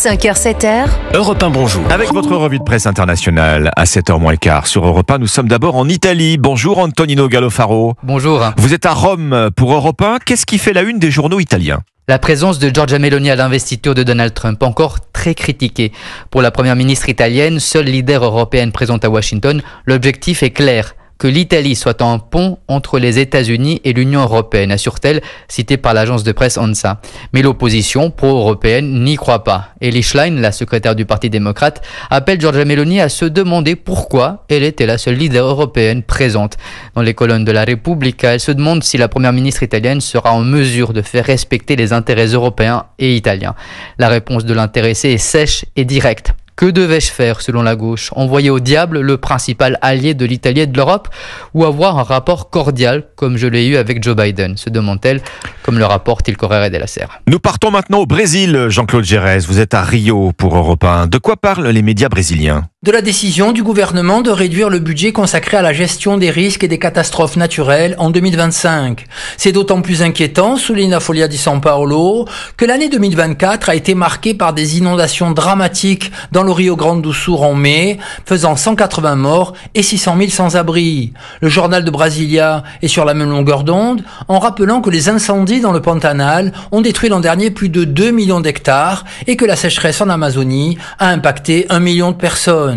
5h, 7h. Europe 1, bonjour. Avec votre revue de presse internationale à 7h moins le quart sur Europe 1, nous sommes d'abord en Italie. Bonjour Antonino Gallofaro. Bonjour. Vous êtes à Rome pour Europe 1. Qu'est-ce qui fait la une des journaux italiens ? La présence de Giorgia Meloni à l'investiture de Donald Trump, encore très critiquée. Pour la première ministre italienne, seule leader européenne présente à Washington, l'objectif est clair. Que l'Italie soit un pont entre les États-Unis et l'Union européenne, assure-t-elle, citée par l'agence de presse ANSA. Mais l'opposition pro-européenne n'y croit pas. Elly Schlein, la secrétaire du Parti démocrate, appelle Giorgia Meloni à se demander pourquoi elle était la seule leader européenne présente. Dans les colonnes de la Repubblica, elle se demande si la première ministre italienne sera en mesure de faire respecter les intérêts européens et italiens. La réponse de l'intéressé est sèche et directe. Que devais-je faire selon la gauche ? Envoyer au diable le principal allié de l'Italie et de l'Europe ou avoir un rapport cordial comme je l'ai eu avec Joe Biden, se demande-t-elle, comme le rapporte Il Corriere della Sera. Nous partons maintenant au Brésil, Jean-Claude Gérès. Vous êtes à Rio pour Europe 1. De quoi parlent les médias brésiliens ? De la décision du gouvernement de réduire le budget consacré à la gestion des risques et des catastrophes naturelles en 2025. C'est d'autant plus inquiétant, souligne la Folha de São Paulo, que l'année 2024 a été marquée par des inondations dramatiques dans le Rio Grande do Sul en mai, faisant 180 morts et 600 000 sans-abri. Le journal de Brasilia est sur la même longueur d'onde, en rappelant que les incendies dans le Pantanal ont détruit l'an dernier plus de 2 millions d'hectares et que la sécheresse en Amazonie a impacté 1 million de personnes.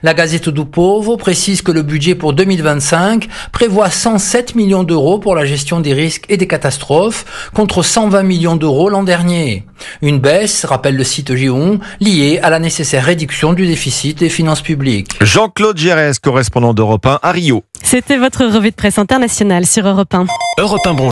La Gazeta do Povo précise que le budget pour 2025 prévoit 107 millions d'euros pour la gestion des risques et des catastrophes, contre 120 millions d'euros l'an dernier. Une baisse, rappelle le site G1, liée à la nécessaire réduction du déficit des finances publiques. Jean-Claude Gérès, correspondant d'Europe 1 à Rio. C'était votre revue de presse internationale sur Europe 1. Europe 1, bonjour.